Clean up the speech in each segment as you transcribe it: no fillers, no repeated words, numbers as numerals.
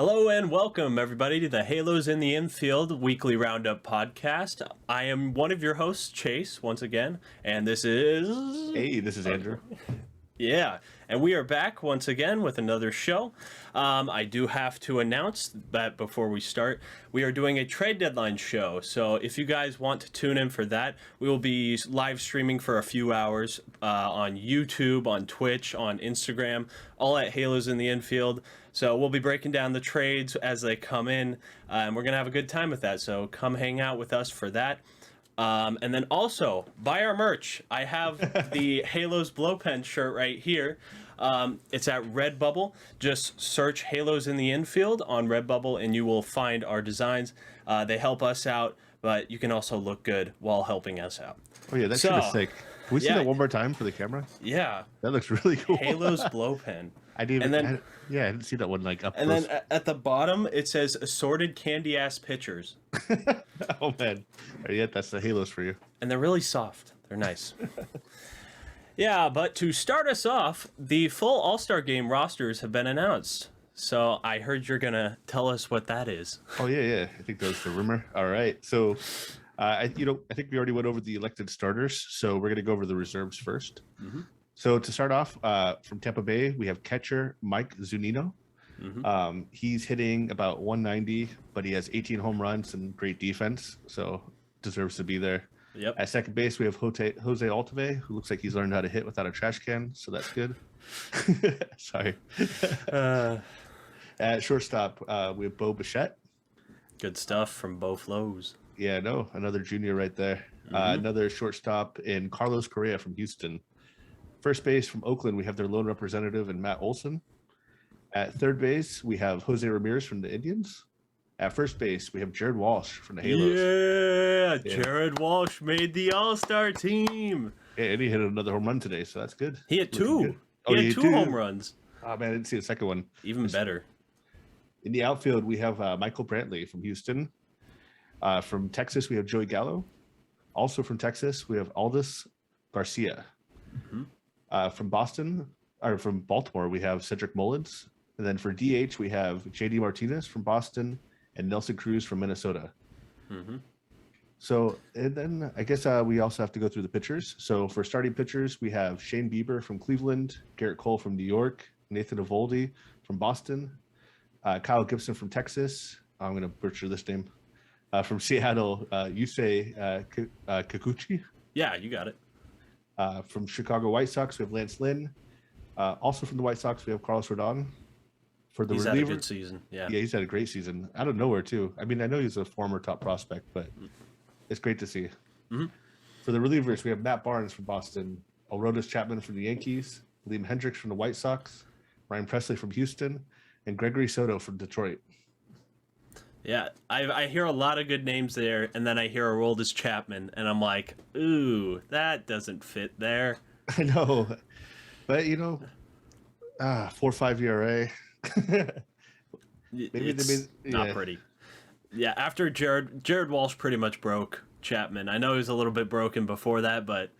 Hello and welcome, everybody, to the Halos in the Infield weekly roundup podcast. I am one of your hosts, Chase, once again, and this is... Hey, this is Andrew. Yeah, and we are back once again with another show. I do have to announce that before we start, we are doing a trade deadline show. So if you guys want to tune in for that, we will be live streaming for a few hours on YouTube, on Twitch, on Instagram, all at Halos in the Infield. So we'll be breaking down the trades as they come in, and we're going to have a good time with that. So come hang out with us for that. And then also, buy our merch. I have the Halos Blow Pen shirt right here. It's at Redbubble. Just search Halos in the Infield on Redbubble, and you will find our designs. They help us out, but you can also look good while helping us out. Oh, yeah, that shirt is sick. Can we see that one more time for the camera? Yeah. That looks really cool. Halos Blow Pen. I didn't see that one like up and close. Then at the bottom, it says assorted candy-ass pictures. Oh, man. Yeah, that's the Halos for you. And they're really soft. They're nice. Yeah, but to start us off, the full All-Star Game rosters have been announced. So I heard you're going to tell us what that is. Oh, yeah. I think that was the rumor. All right. So, I think we already went over the elected starters. So we're going to go over the reserves first. Mm-hmm. So to start off, from Tampa Bay, we have catcher Mike Zunino. Mm-hmm. He's hitting about 190, but he has 18 home runs and great defense, so deserves to be there. Yep. At second base, we have Jose Altuve, who looks like he's learned how to hit without a trash can, so that's good. Sorry. At shortstop, we have Bo Bichette. Good stuff from Bo Flows. Yeah, no, another junior right there. Mm-hmm. Another shortstop in Carlos Correa from Houston. First base from Oakland, we have their lone representative in Matt Olson. At third base, we have Jose Ramirez from the Indians. At first base, we have Jared Walsh from the Halos. Yeah, Jared Walsh made the All-Star team. Yeah, and he hit another home run today, so that's good. He hit two. He had two home runs. Oh, man, I didn't see the second one. Even better. In the outfield, we have Michael Brantley from Houston. From Texas, we have Joey Gallo. Also from Texas, we have Aldis Garcia. Mm-hmm. From Baltimore, we have Cedric Mullins. And then for DH, we have JD Martinez from Boston and Nelson Cruz from Minnesota. Mm-hmm. So, and then I guess we also have to go through the pitchers. So for starting pitchers, we have Shane Bieber from Cleveland, Garrett Cole from New York, Nathan Eovaldi from Boston, Kyle Gibson from Texas. I'm going to butcher this name. From Seattle, Yusei Kikuchi. Yeah, you got it. From Chicago White Sox, we have Lance Lynn. Also from the White Sox, we have Carlos Rodon. For the he's reliever, had a good season. Yeah, he's had a great season. Out of nowhere, too. I mean, I know he's a former top prospect, but it's great to see. Mm-hmm. For the relievers, we have Matt Barnes from Boston, Aroldis Chapman from the Yankees, Liam Hendricks from the White Sox, Ryan Presley from Houston, and Gregory Soto from Detroit. Yeah, I hear a lot of good names there, and then I hear Aroldis Chapman, and I'm like, ooh, that doesn't fit there. I know, but 4.5 ERA. It's not pretty. Yeah, after Jared Walsh pretty much broke Chapman. I know he was a little bit broken before that, but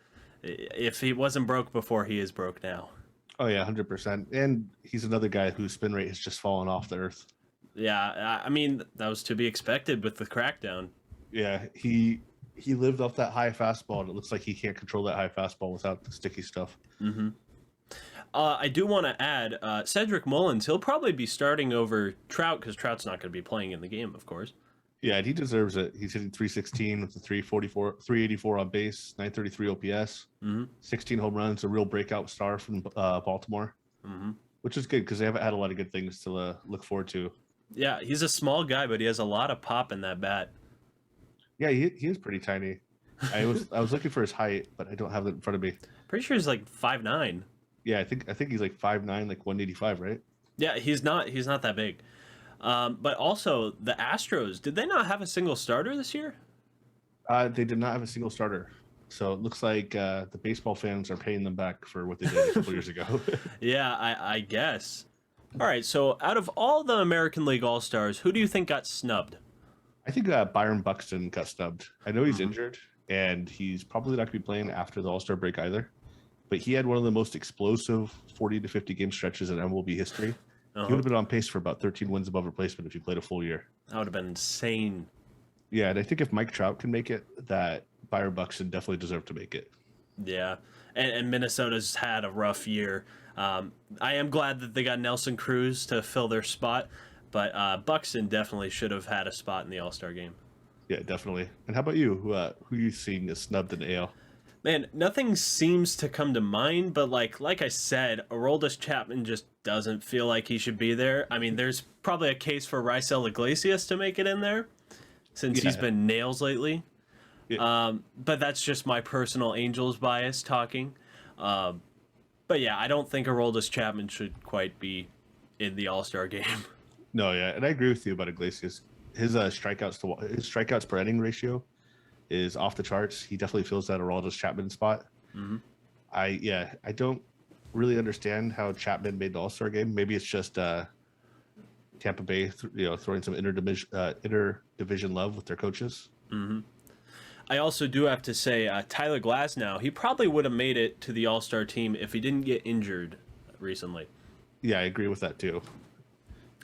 if he wasn't broke before, he is broke now. Oh yeah, 100%. And he's another guy whose spin rate has just fallen off the earth. Yeah, I mean, that was to be expected with the crackdown. Yeah, he lived off that high fastball, and it looks like he can't control that high fastball without the sticky stuff. Mm-hmm. I do want to add, Cedric Mullins, he'll probably be starting over Trout, because Trout's not going to be playing in the game, of course. Yeah, and he deserves it. He's hitting 316 with the 384 on base, 933 OPS, 16 home runs, a real breakout star from Baltimore, which is good because they haven't had a lot of good things to look forward to. Yeah, he's a small guy, but he has a lot of pop in that bat. Yeah, he is pretty tiny. I was looking for his height, but I don't have it in front of me. Pretty sure he's like 5'9". Yeah, I think he's like 5'9", like 185, right? Yeah, he's not that big. But also the Astros, did they not have a single starter this year? They did not have a single starter. So it looks like the baseball fans are paying them back for what they did a couple years ago. Yeah, I guess. All right, so out of all the American League All-Stars, who do you think got snubbed? I think Byron Buxton got snubbed. I know he's injured, and he's probably not going to be playing after the All-Star break either. But he had one of the most explosive 40 to 50 game stretches in MLB history. He would have been on pace for about 13 wins above replacement if he played a full year. That would have been insane. Yeah, and I think if Mike Trout can make it, that Byron Buxton definitely deserved to make it. Yeah, and Minnesota's had a rough year. I am glad that they got Nelson Cruz to fill their spot, but Buxton definitely should have had a spot in the All-Star game. Yeah, definitely. And how about you? Who are you seeing is snubbed in the AL? Man, nothing seems to come to mind, but like I said, Aroldis Chapman just doesn't feel like he should be there. I mean, there's probably a case for Raisel Iglesias to make it in there, since he's been nails lately. Yeah. But that's just my personal Angels bias talking. But yeah, I don't think Aroldis Chapman should quite be in the All-Star game. No, yeah, and I agree with you about Iglesias. His strikeouts per inning ratio is off the charts. He definitely fills that Aroldis Chapman spot. Mm-hmm. I don't really understand how Chapman made the All-Star game. Maybe it's just Tampa Bay, throwing some inter-division love with their coaches. Mm-hmm. I also do have to say, Tyler Glasnow, he probably would have made it to the All-Star team if he didn't get injured recently. Yeah, I agree with that too.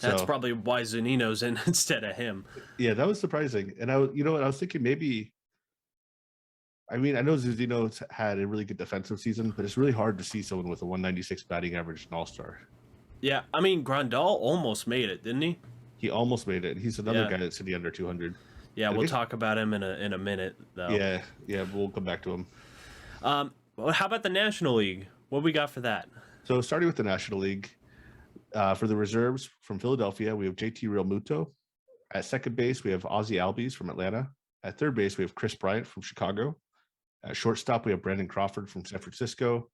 That's probably why Zunino's in instead of him. Yeah, that was surprising. And I was thinking maybe. I mean, I know Zunino's had a really good defensive season, but it's really hard to see someone with a 196 batting average in All-Star. Yeah, I mean, Grandal almost made it, didn't he? He almost made it. He's another guy that's sitting under 200. Yeah, we'll talk about him in a minute, though. Yeah, we'll come back to him. Well, how about the National League? What we got for that? So starting with the National League, for the reserves from Philadelphia, we have JT Realmuto. At second base, we have Ozzie Albies from Atlanta. At third base, we have Chris Bryant from Chicago. At shortstop, we have Brandon Crawford from San Francisco.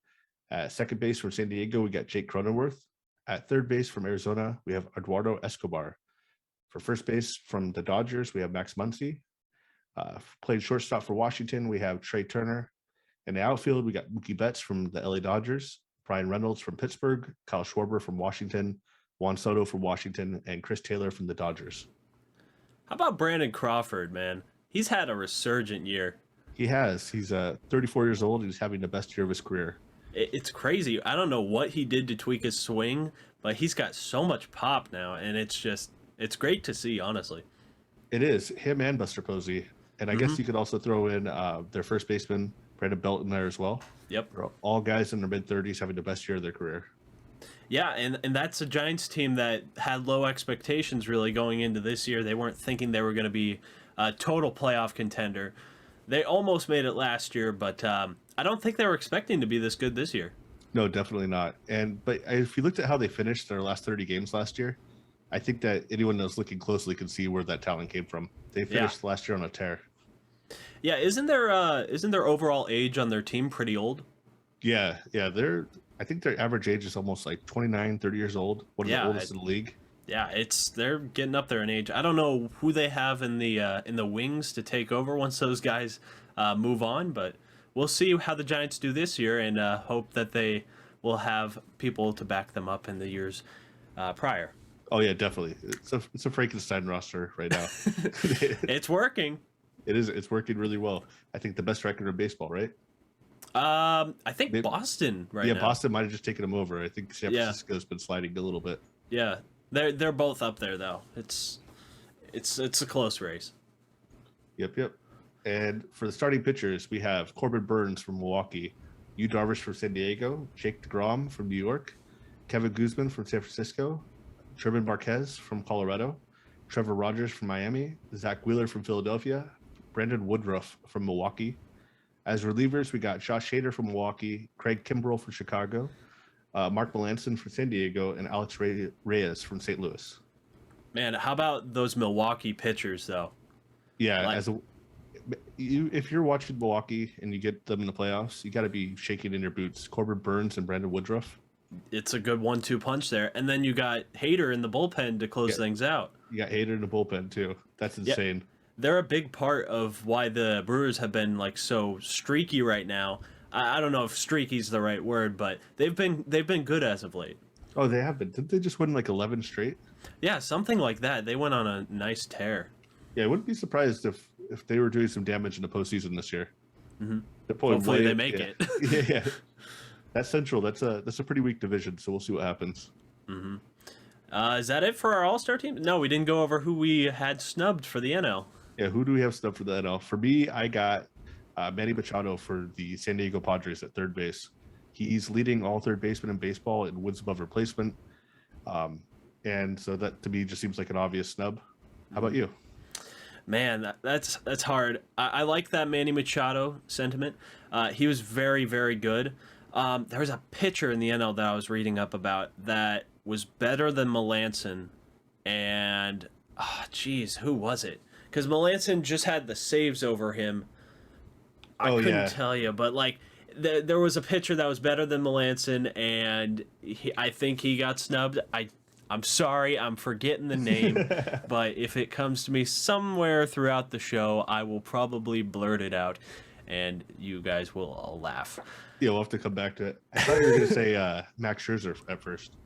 At second base from San Diego, we got Jake Cronenworth. At third base from Arizona, we have Eduardo Escobar. For first base from the Dodgers, we have Max Muncy. Played shortstop for Washington, we have Trey Turner. In the outfield, we got Mookie Betts from the LA Dodgers, Brian Reynolds from Pittsburgh, Kyle Schwarber from Washington, Juan Soto from Washington, and Chris Taylor from the Dodgers. How about Brandon Crawford, man? He's had a resurgent year. He has. He's 34 years old. He's having the best year of his career. It's crazy. I don't know what he did to tweak his swing, but he's got so much pop now, and it's great to see, honestly. It is. Him and Buster Posey. And I guess you could also throw in their first baseman, Brandon Belt, in there as well. Yep. They're all guys in their mid-30s having the best year of their career. Yeah, and that's a Giants team that had low expectations really going into this year. They weren't thinking they were going to be a total playoff contender. They almost made it last year, but I don't think they were expecting to be this good this year. No, definitely not. But if you looked at how they finished their last 30 games last year, I think that anyone that's looking closely can see where that talent came from. They finished last year on a tear. Yeah, isn't their overall age on their team pretty old? Yeah. I think their average age is almost like 29, 30 years old. One of the oldest in the league. Yeah, they're getting up there in age. I don't know who they have in the wings to take over once those guys move on, but we'll see how the Giants do this year, and hope that they will have people to back them up in the years prior. Oh yeah, definitely. It's a Frankenstein roster right now. It's working. It is. It's working really well. I think the best record in baseball, right? I think Boston now. Yeah, Boston might have just taken them over. I think San Francisco's been sliding a little bit. Yeah, they're both up there though. It's a close race. Yep. And for the starting pitchers, we have Corbin Burns from Milwaukee, Yu Darvish from San Diego, Jake DeGrom from New York, Kevin Guzman from San Francisco, German Marquez from Colorado, Trevor Rogers from Miami, Zach Wheeler from Philadelphia, Brandon Woodruff from Milwaukee. As relievers, we got Josh Hader from Milwaukee, Craig Kimbrell from Chicago, Mark Melanson from San Diego, and Alex Reyes from St. Louis. Man, how about those Milwaukee pitchers, though? Yeah, if you're watching Milwaukee and you get them in the playoffs, you got to be shaking in your boots. Corbin Burns and Brandon Woodruff. It's a good 1-2 punch there. And then you got Hader in the bullpen to close things out. You got Hader in the bullpen, too. That's insane. Yeah. They're a big part of why the Brewers have been so streaky right now. I don't know if streaky is the right word, but they've been good as of late. Oh, they have been. Didn't they just win 11 straight? Yeah, something like that. They went on a nice tear. Yeah, I wouldn't be surprised if they were doing some damage in the postseason this year. Mm-hmm. Hopefully they make it. Yeah. That's Central. That's a pretty weak division, so we'll see what happens. Mm-hmm. Is that it for our All-Star team? No, we didn't go over who we had snubbed for the NL. Yeah, who do we have stuff for the NL? For me, I got Manny Machado for the San Diego Padres at third base. He's leading all third basemen in baseball in wins above replacement. And so that to me just seems like an obvious snub. How about you? Man, that's hard. I like that Manny Machado sentiment. He was very, very good. There was a pitcher in the NL that I was reading up about that was better than Melanson. And, who was it? Because Melanson just had the saves over him. I couldn't tell you, but like there was a pitcher that was better than Melanson, and I think he got snubbed. I'm sorry, I'm forgetting the name, but if it comes to me somewhere throughout the show, I will probably blurt it out, and you guys will all laugh. Yeah, we'll have to come back to it. I thought you were going to say Max Scherzer at first.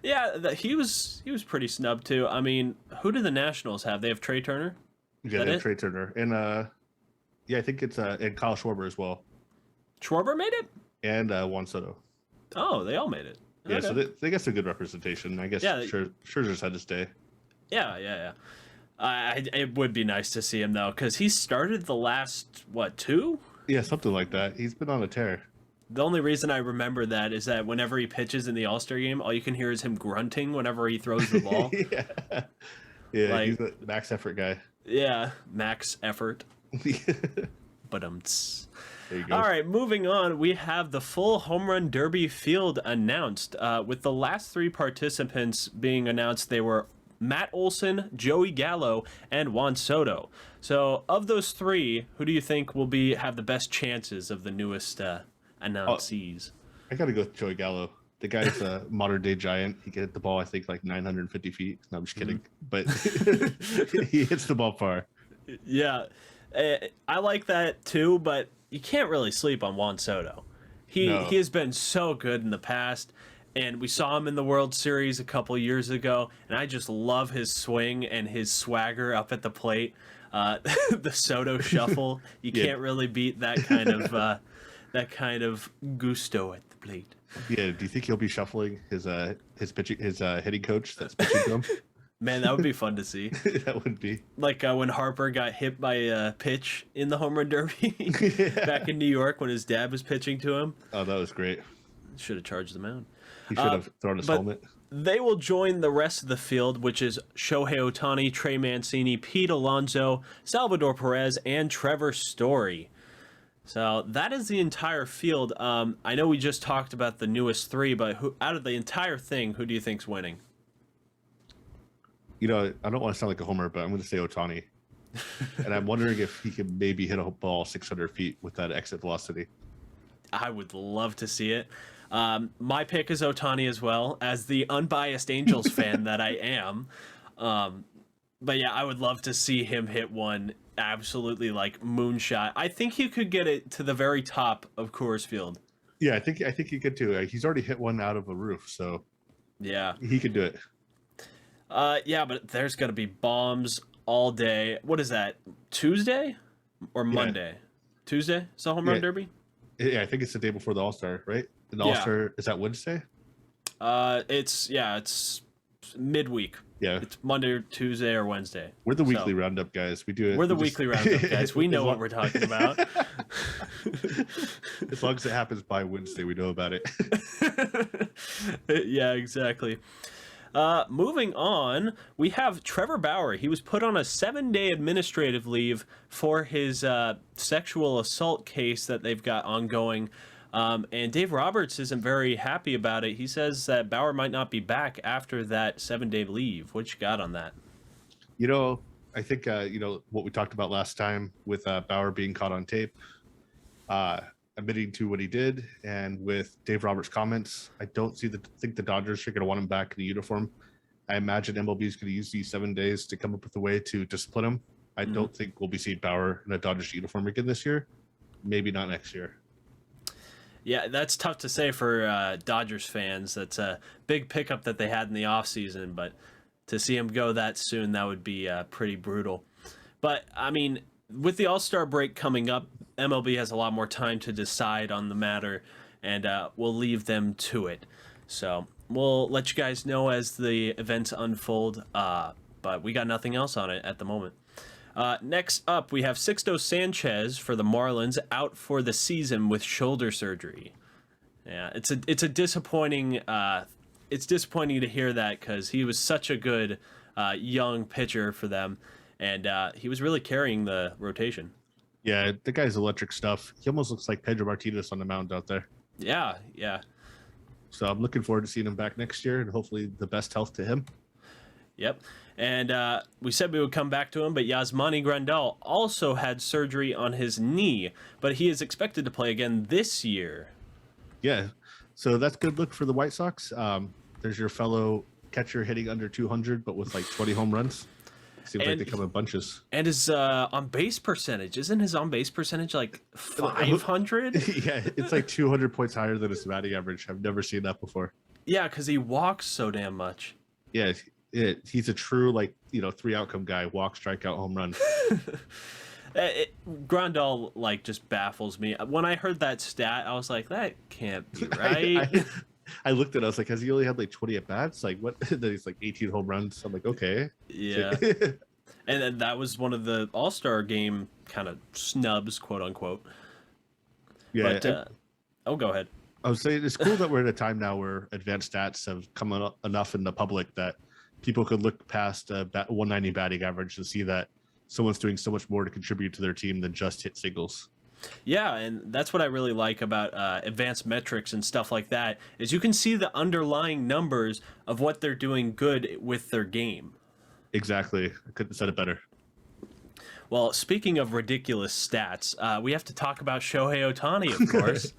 Yeah, he was pretty snubbed too. I mean, who do the Nationals have? They have Trey Turner? Yeah, they have Trey Turner. And I think it's and Kyle Schwarber as well. Schwarber made it? And Juan Soto. Oh, they all made it. Yeah, okay. So they get some good representation. I guess Scherzer's had his day. Yeah. It would be nice to see him, though, because he started the last, two? Yeah, something like that. He's been on a tear. The only reason I remember that is that whenever he pitches in the All-Star game, all you can hear is him grunting whenever he throws the ball. Yeah, he's a max effort guy. Yeah, max effort. But There you go. All right, moving on. We have the full home run derby field announced. With the last three participants being announced, they were Matt Olson, Joey Gallo, and Juan Soto. So, of those three, who do you think will have the best chances of the newest announcees? I gotta go with Joey Gallo. The guy's a modern day giant. He can hit the ball, I think, like 950 feet. No, I'm just kidding. But he hits the ball far. Yeah, I like that too, but you can't really sleep on Juan Soto. He has been so good in the past, and we saw him in the World Series a couple years ago, and I just love his swing and his swagger up at the plate. The Soto shuffle, you can't really beat that kind of gusto at the plate. Yeah, do you think he'll be shuffling his hitting coach that's pitching to him? Man, that would be fun to see. That would be. Like when Harper got hit by a pitch in the home run derby back in New York when his dad was pitching to him. Oh, that was great. Should have charged the mound. He should have thrown his helmet. They will join the rest of the field, which is Shohei Ohtani, Trey Mancini, Pete Alonso, Salvador Perez, and Trevor Story. So that is the entire field. I know we just talked about the newest three, but out of the entire thing, who do you think's winning? I don't want to sound like a homer, but I'm going to say Ohtani. And I'm wondering if he could maybe hit a ball 600 feet with that exit velocity. I would love to see it. My pick is Ohtani as well, as the unbiased Angels fan that I am. But yeah, I would love to see him hit one absolutely like moonshot. I think he could get it to the very top of Coors Field. Yeah, I think he could too. He's already hit one out of a roof, so yeah, he could do it. Yeah, but there's going to be bombs all day. What is that? Tuesday or Monday? Tuesday? Is the home run derby? Yeah, I think it's the day before the All-Star, right? And the All-Star is that Wednesday? It's midweek. Yeah, it's Monday or Tuesday or Wednesday. We're the weekly roundup guys. We do it. We're the weekly roundup guys. We know what we're talking about. As long as it happens by Wednesday, we know about it. Yeah, exactly. Moving on, we have Trevor Bauer. He was put on a 7-day administrative leave for his sexual assault case that they've got ongoing. And Dave Roberts isn't very happy about it. He says that Bauer might not be back after that 7-day leave. What you got on that? I think, what we talked about last time with Bauer being caught on tape, admitting to what he did, and with Dave Roberts' comments, I don't think the Dodgers are going to want him back in the uniform. I imagine MLB is going to use these 7 days to come up with a way to discipline him. I don't think we'll be seeing Bauer in a Dodgers uniform again this year. Maybe not next year. Yeah, that's tough to say for Dodgers fans. That's a big pickup that they had in the offseason, but to see him go that soon, that would be pretty brutal. But, I mean, with the All-Star break coming up, MLB has a lot more time to decide on the matter, and we'll leave them to it. So we'll let you guys know as the events unfold. But we got nothing else on it at the moment. Next up, we have Sixto Sanchez for the Marlins out for the season with shoulder surgery. Yeah, it's a disappointing. It's disappointing to hear that because he was such a good young pitcher for them, and he was really carrying the rotation. Yeah, the guy's electric stuff. He almost looks like Pedro Martinez on the mound out there. Yeah, yeah. So I'm looking forward to seeing him back next year, and hopefully the best health to him. Yep. And we said we would come back to him, but Yasmani Grandal also had surgery on his knee, but he is expected to play again this year. Yeah, so that's good look for the White Sox. There's your fellow catcher hitting under 200, but with like 20 home runs. Seems like they come in bunches. And his on-base percentage, isn't his on-base percentage like 500? Yeah, it's like 200 points higher than his batting average. I've never seen that before. Yeah, because he walks so damn much. Yeah, he's a true, like, 3-outcome guy. Walk, strikeout, home run. Grandal, like, just baffles me. When I heard that stat, I was like, that can't be right. I looked at it, I was like, has he only had like 20 at-bats? Like, what? Then he's like 18 home runs. I'm like, okay. Yeah. And then that was one of the All-Star game kind of snubs, quote unquote. Yeah. But, go ahead. I would say it's cool that we're at a time now where advanced stats have come enough in the public that people could look past a 190 batting average and see that someone's doing so much more to contribute to their team than just hit singles. Yeah, and that's what I really like about advanced metrics and stuff like that, is you can see the underlying numbers of what they're doing good with their game. Exactly. I couldn't have said it better. Well, speaking of ridiculous stats, we have to talk about Shohei Ohtani, of course.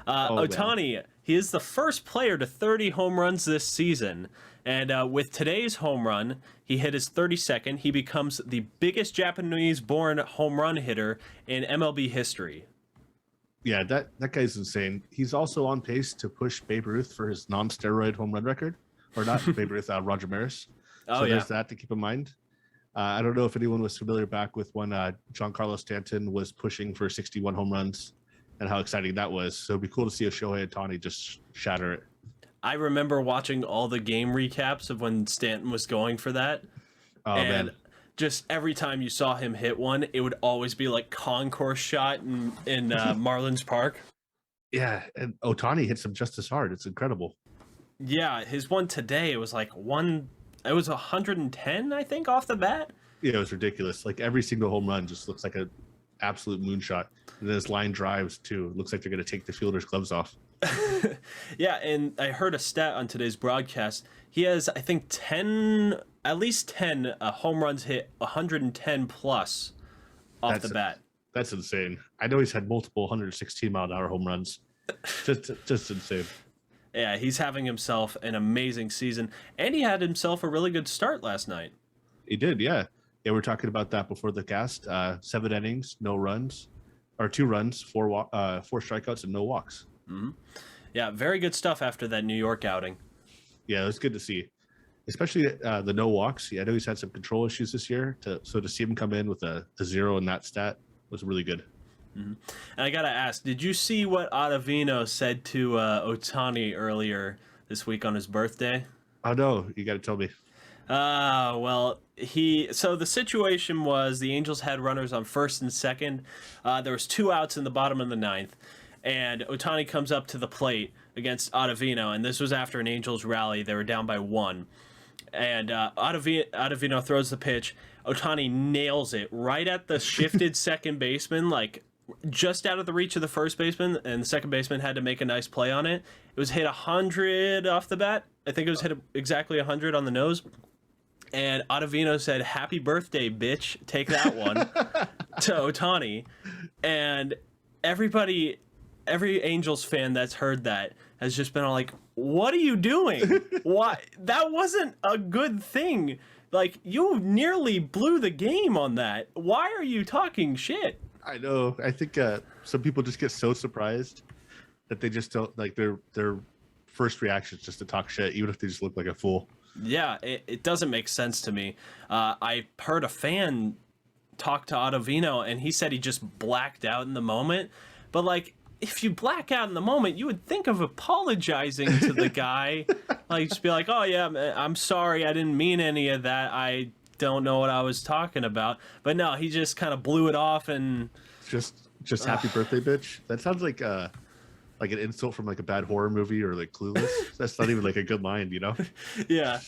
Ohtani, he is the first player to 30 home runs this season. And with today's home run, he hit his 32nd. He becomes the biggest Japanese-born home run hitter in MLB history. Yeah, that guy's insane. He's also on pace to push Babe Ruth for his non-steroid home run record. Or not Babe Ruth, Roger Maris. So there's that to keep in mind. I don't know if anyone was familiar back with when Giancarlo Stanton was pushing for 61 home runs and how exciting that was. So it'd be cool to see a Shohei Ohtani just shatter it. I remember watching all the game recaps of when Stanton was going for that. Oh, and man. Just every time you saw him hit one, it would always be like concourse shot in Marlins Park. Yeah, and Ohtani hits him just as hard. It's incredible. Yeah, his one today, it was like it was 110, I think, off the bat. Yeah, it was ridiculous. Like every single home run just looks like an absolute moonshot. And then his line drives too. It looks like they're going to take the fielder's gloves off. Yeah, and I heard a stat on today's broadcast. He has, I think, at least 10 home runs hit 110 plus off the bat. That's insane. I know he's had multiple 116-mile-an-hour home runs. Just insane. Yeah, he's having himself an amazing season, and he had himself a really good start last night. He did, yeah. Yeah, we were talking about that before the cast. 7 innings, no runs, or 2 runs, 4 strikeouts, and no walks. Mm-hmm. Yeah, very good stuff after that New York outing. Yeah, it was good to see, especially the no walks. Yeah, I know he's had some control issues this year, so to see him come in with a 0 in that stat was really good. Mm-hmm. And I gotta ask, did you see what Ottavino said to Ohtani earlier this week on his birthday? Oh no, you got to tell me. Well, so the situation was the Angels had runners on first and second. There was 2 outs in the bottom of the 9th, and Ohtani comes up to the plate against Ottavino, and this was after an Angels rally. They were down by 1, and Ottavino throws the pitch. Ohtani nails it right at the shifted second baseman, like just out of the reach of the first baseman, and the second baseman had to make a nice play on it. It was hit 100 off the bat. I think it was hit exactly 100 on the nose. And Ottavino said, "Happy birthday, bitch. Take that one," to Ohtani. And every Angels fan that's heard that has just been all like, what are you doing? Why? That wasn't a good thing. Like, you nearly blew the game on that. Why are you talking shit? I know. I think some people just get so surprised that they just don't, like, their first reaction is just to talk shit, even if they just look like a fool. Yeah, it doesn't make sense to me. I heard a fan talk to Ottavino, and he said he just blacked out in the moment. But, like, if you black out in the moment, you would think of apologizing to the guy. Like, just be like, oh, yeah, I'm sorry. I didn't mean any of that. I don't know what I was talking about. But no, he just kind of blew it off and... Just happy birthday, bitch. That sounds like an insult from like a bad horror movie or like Clueless. That's not even like a good line, you know? Yeah.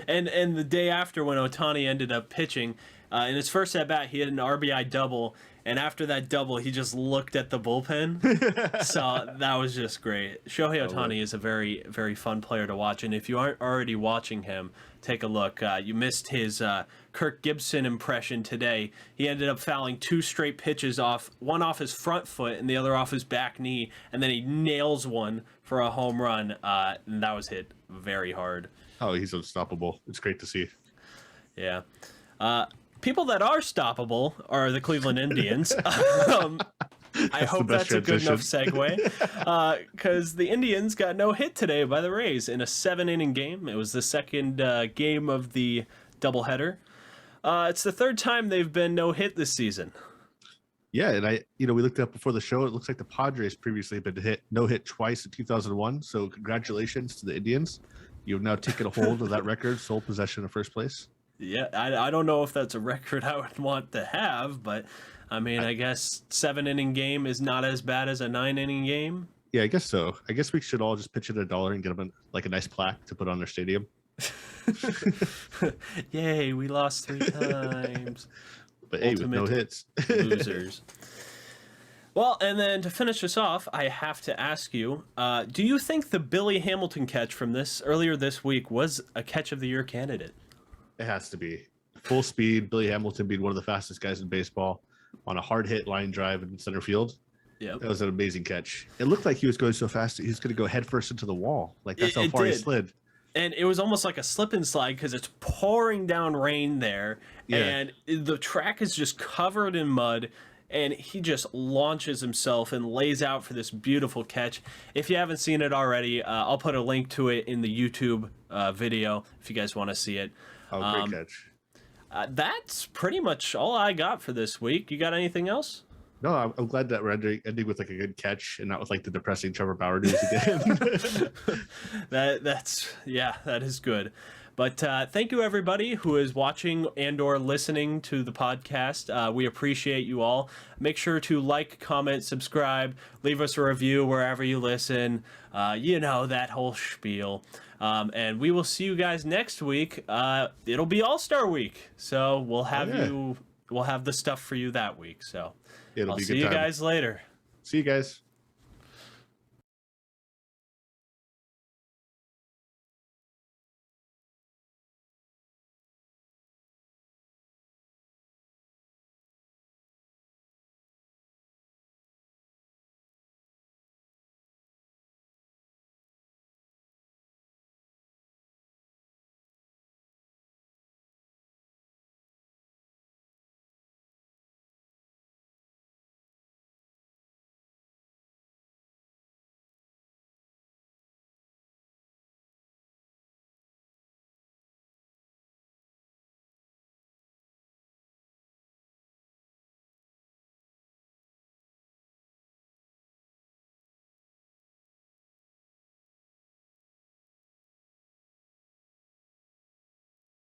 And the day after when Ohtani ended up pitching, in his first at bat, he had an RBI double, and after that double, he just looked at the bullpen. So that was just great. Shohei Ohtani is a very, very fun player to watch, and if you aren't already watching him, take a look. You missed his Kirk Gibson impression today. He ended up fouling 2 straight pitches one off his front foot and the other off his back knee, and then he nails one for a home run, and that was hit very hard. Oh, he's unstoppable. It's great to see. Yeah. People that are stoppable are the Cleveland Indians. I hope that's a good enough segue, because the Indians got no hit today by the Rays in a 7-inning game. It was the second game of the doubleheader. It's the third time they've been no hit this season. Yeah, and we looked up before the show. It looks like the Padres previously have been no hit twice in 2001. So congratulations to the Indians. You've now taken a hold of that record, sole possession of first place. Yeah, I don't know if that's a record I would want to have, but I mean, I guess 7-inning game is not as bad as a 9-inning game. Yeah, I guess so. I guess we should all just pitch in $1 and get them a nice plaque to put on their stadium. Yay, we lost 3 times. But hey, with no hits. Losers. Well, and then to finish us off, I have to ask you, do you think the Billy Hamilton catch from earlier this week was a catch of the year candidate? It has to be. Full speed, Billy Hamilton being one of the fastest guys in baseball on a hard hit line drive in center field. Yeah, that was an amazing catch. It looked like he was going so fast he was going to go headfirst into the wall. Like that's how far he slid. And it was almost like a slip and slide because it's pouring down rain there, and the track is just covered in mud. And he just launches himself and lays out for this beautiful catch. If you haven't seen it already, I'll put a link to it in the YouTube video if you guys want to see it. Oh, great catch. That's pretty much all I got for this week. You got anything else? No, I'm glad that we're ending with like a good catch and not with like the depressing Trevor Bauer news again. that is good. But thank you, everybody who is watching and or listening to the podcast. We appreciate you all. Make sure to like, comment, subscribe, leave us a review wherever you listen. That whole spiel. And we will see you guys next week. It'll be All-Star Week, so we'll have the stuff for you that week. So I'll see you guys later. See you guys.